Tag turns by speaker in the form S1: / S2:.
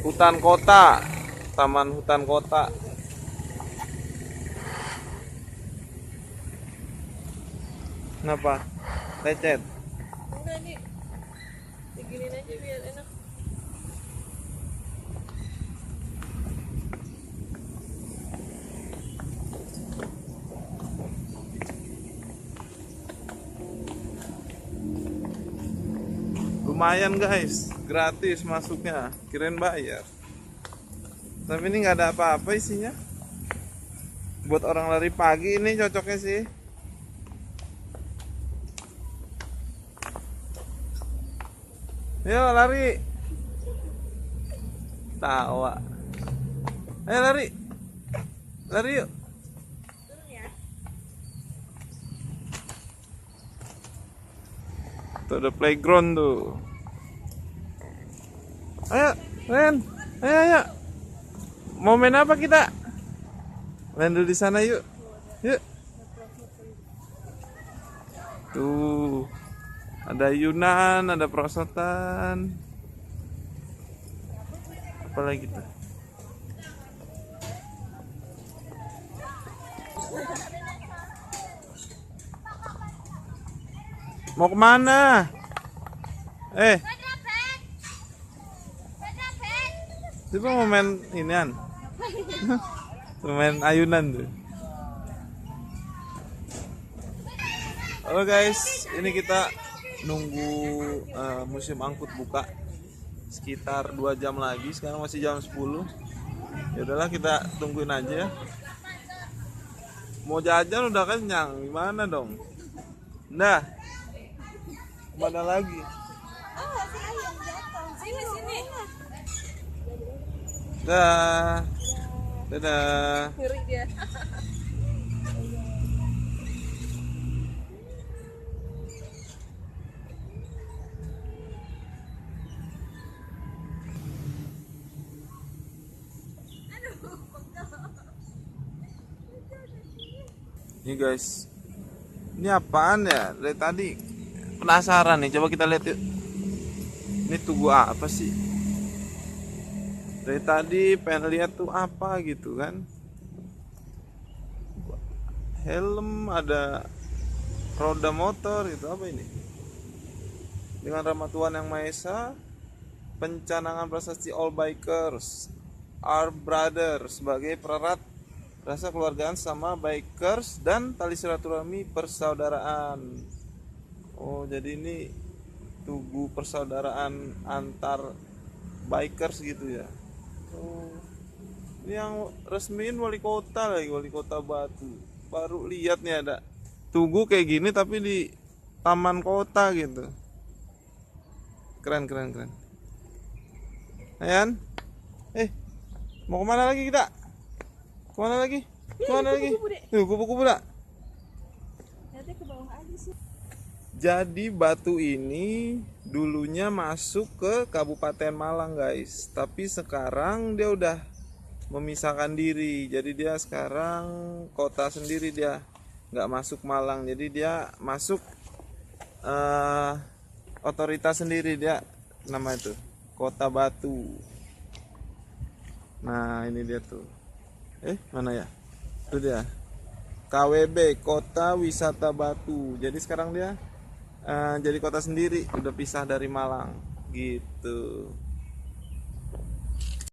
S1: Hutan kota, taman hutan kota. Kenapa? Lecet.
S2: Enggak nih, diginin aja biar enak.
S1: Lumayan guys, gratis masuknya, kirain bayar. Tapi ini nggak ada apa-apa isinya. Buat orang lari pagi ini cocoknya sih. Ayo lari. Tawa. Ayo lari. Lari yuk.
S2: Turun ya.
S1: Tuh ada playground tuh. Ayo, Ren. Ayo. Mau main apa kita? Main dulu di sana yuk. Yuk. Tuh. Ada ayunan, ada perosotan. Apa lagi tuh? Mau kemana? Coba mau main inian. Main ayunan tuh. Halo guys, ini kita nunggu musim angkut buka sekitar 2 jam lagi. Sekarang masih jam 10. Ya udahlah, kita tungguin aja. Mau jajan udah kenyang, gimana dong? Nah, kemana lagi?
S2: Sini.
S1: Dah, dadah.
S2: Ngeri dia.
S1: Ini guys, ini apaan ya? Dari tadi penasaran nih, coba kita lihat yuk. Ini tugu apa sih? Dari tadi pengen lihat tuh apa gitu kan. Helm, ada roda motor gitu, apa ini? Dengan rahmat Tuhan Yang Maha Esa, pencanangan prasasti All Bikers Our Brothers sebagai pererat rasa keluargaan sama bikers dan tali silaturahmi persaudaraan. Oh, jadi ini tugu persaudaraan antar bikers gitu ya. Oh, ini yang resmiin wali kota lagi, wali kota Batu. Baru lihat nih ada tugu kayak gini tapi di taman kota gitu. Keren. Ayan, mau kemana lagi kita? Kemana lagi? Tuh, kupu-kupu dah.
S2: Nanti ke bawah aja sih.
S1: Jadi Batu ini dulunya masuk ke Kabupaten Malang guys, tapi sekarang dia udah memisahkan diri. Jadi dia sekarang kota sendiri, dia nggak masuk Malang. Jadi dia masuk otoritas sendiri, dia nama itu Kota Batu. Nah ini dia tuh. Mana ya? Itu dia. KWB, Kota Wisata Batu. Jadi sekarang dia jadi kota sendiri, udah pisah dari Malang gitu.